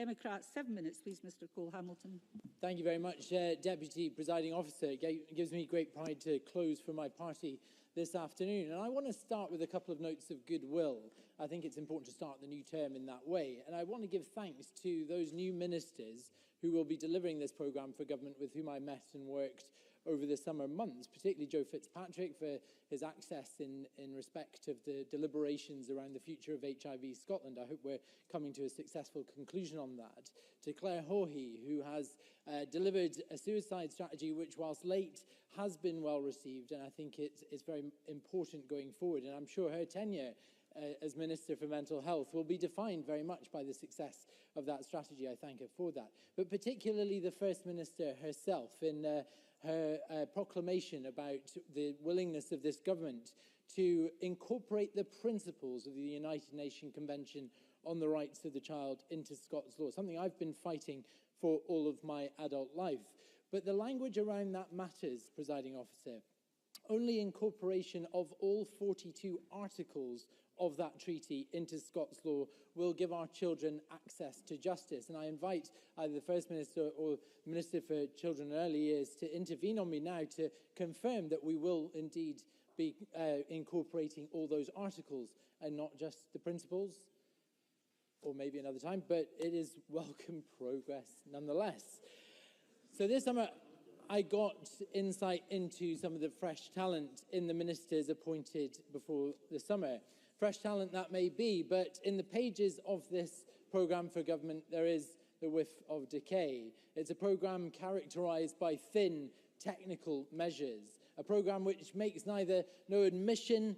Democrats, 7 minutes, please, Mr Cole-Hamilton. Thank you very much, Deputy Presiding Officer. It gives me great pride to close for my party this afternoon. And I want to start with a couple of notes of goodwill. I think it's important to start the new term in that way. And I want to give thanks to those new ministers who will be delivering this programme for government with whom I met and worked over the summer months, particularly Joe Fitzpatrick for his access in respect of the deliberations around the future of HIV Scotland. I hope we're coming to a successful conclusion on that. To Claire Hawhey, who has delivered a suicide strategy which, whilst late, has been well received, and I think it's very important going forward. And I'm sure her tenure as Minister for Mental Health will be defined very much by the success of that strategy. I thank her for that. But particularly the First Minister herself in her proclamation about the willingness of this government to incorporate the principles of the United Nations Convention on the Rights of the Child into Scots law, something I've been fighting for all of my adult life. But the language around that matters, Presiding Officer. Only incorporation of all 42 articles of that treaty into Scots law will give our children access to justice. And I invite either the First Minister or the Minister for Children and Early Years to intervene on me now to confirm that we will indeed be incorporating all those articles and not just the principles, or maybe another time, but it is welcome progress nonetheless. So this summer, I got insight into some of the fresh talent in the ministers appointed before the summer. Fresh talent that may be, but in the pages of this programme for government, there is the whiff of decay. It's a programme characterised by thin technical measures, a programme which makes no admission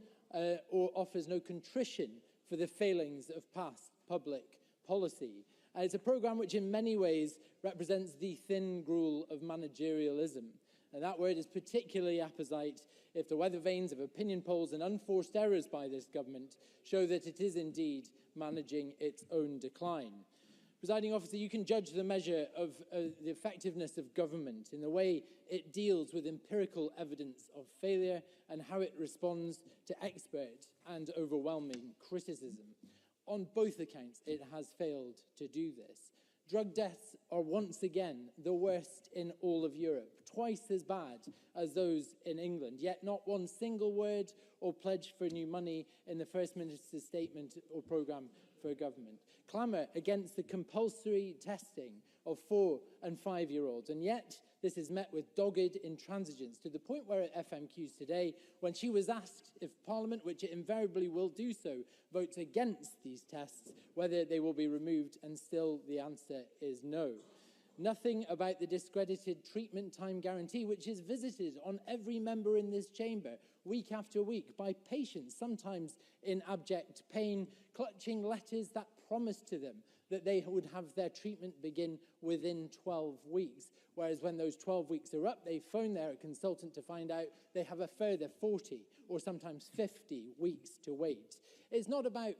or offers no contrition for the failings of past public policy. It's a programme which in many ways represents the thin gruel of managerialism. And that word is particularly apposite if the weather vanes of opinion polls and unforced errors by this government show that it is indeed managing its own decline. Presiding Officer, you can judge the measure of the effectiveness of government in the way it deals with empirical evidence of failure and how it responds to expert and overwhelming criticism. On both accounts, it has failed to do this. Drug deaths are once again the worst in all of Europe, twice as bad as those in England, yet not one single word or pledge for new money in the First Minister's statement or programme for government. Clamour against the compulsory testing of 4- and 5-year-olds, and yet this is met with dogged intransigence to the point where at FMQs today, when she was asked if Parliament, which it invariably will do so, votes against these tests, whether they will be removed, and still the answer is no. Nothing about the discredited treatment time guarantee, which is visited on every member in this chamber week after week by patients, sometimes in abject pain, clutching letters that promised to them that they would have their treatment begin within 12 weeks. Whereas when those 12 weeks are up, they phone their consultant to find out they have a further 40 or sometimes 50 weeks to wait. It's not about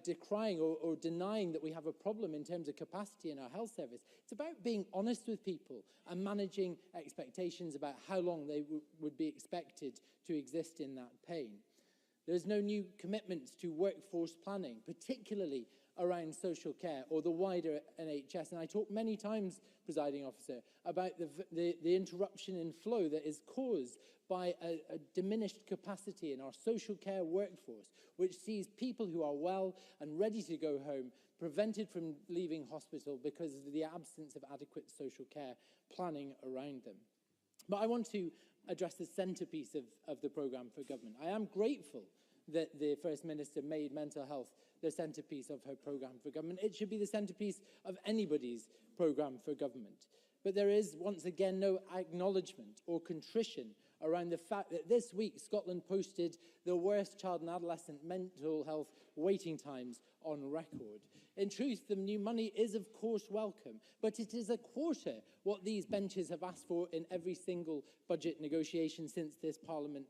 decrying or denying that we have a problem in terms of capacity in our health service. It's about being honest with people and managing expectations about how long they would be expected to exist in that pain. There's no new commitments to workforce planning, particularly around social care or the wider NHS. And I talked many times, Presiding Officer, about the interruption in flow that is caused by a diminished capacity in our social care workforce, which sees people who are well and ready to go home prevented from leaving hospital because of the absence of adequate social care planning around them. But I want to address the centrepiece of the programme for government. I am grateful that the First Minister made mental health the centrepiece of her programme for government. It should be the centrepiece of anybody's programme for government. But there is, once again, no acknowledgement or contrition around the fact that this week Scotland posted the worst child and adolescent mental health waiting times on record. In truth, the new money is, of course, welcome, but it is a quarter what these benches have asked for in every single budget negotiation since this Parliament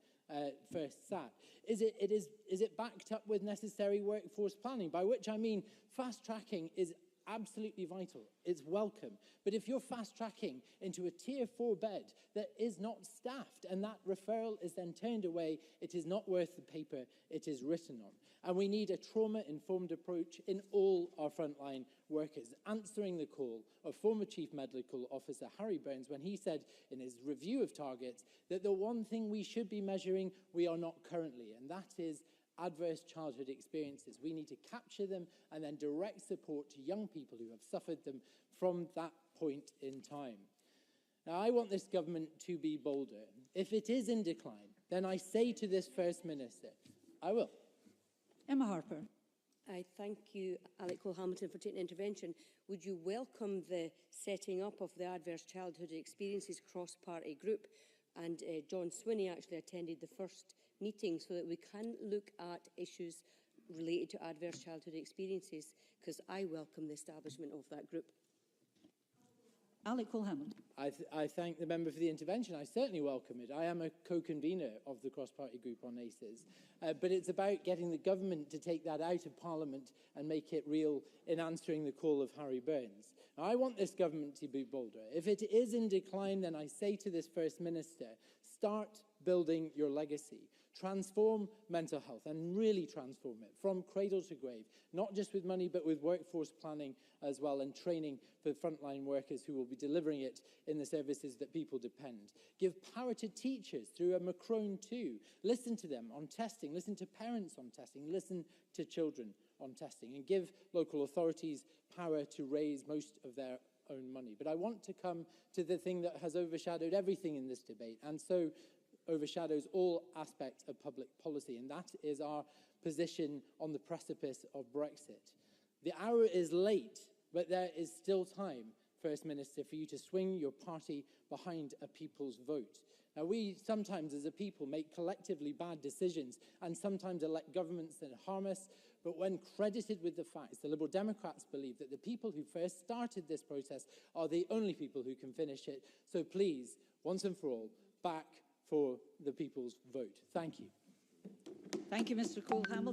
first sat. Is it backed up with necessary workforce planning, by which I mean fast-tracking is absolutely vital. It's welcome. But if you're fast-tracking into a Tier 4 bed that is not staffed and that referral is then turned away, it is not worth the paper it is written on. And we need a trauma-informed approach in all our frontline workers, answering the call of former Chief Medical Officer Harry Burns when he said in his review of targets that the one thing we should be measuring we are not currently, and that is adverse childhood experiences. We need to capture them and then direct support to young people who have suffered them from that point in time. Now, I want this government to be bolder. If it is in decline, then I say to this First Minister, I will. Emma Harper. I thank you, Alec Cole-Hamilton, for taking intervention. Would you welcome the setting up of the Adverse Childhood Experiences cross-party group? And John Swinney actually attended the first meeting so that we can look at issues related to adverse childhood experiences, because I welcome the establishment of that group. Alec Cole-Hamilton. I thank the member for the intervention. I certainly welcome it. I am a co-convener of the cross-party group on ACEs, but it's about getting the government to take that out of Parliament and make it real in answering the call of Harry Burns. Now, I want this government to be bolder. If it is in decline, then I say to this First Minister, start building your legacy. Transform mental health and really transform it from cradle to grave, not just with money, but with workforce planning as well and training for frontline workers who will be delivering it in the services that people depend. Give power to teachers through a Macron 2. Listen to them on testing, listen to parents on testing, listen to children on testing, and give local authorities power to raise most of their own money. But I want to come to the thing that has overshadowed everything in this debate, and so overshadows all aspects of public policy, and that is our position on the precipice of Brexit. The hour is late, but there is still time, First Minister, for you to swing your party behind a people's vote. Now, we sometimes as a people make collectively bad decisions and sometimes elect governments that harm us, but when credited with the facts, the Liberal Democrats believe that the people who first started this process are the only people who can finish it. So please, once and for all, back for the people's vote. Thank you. Thank you, Mr. Cole-Hamilton.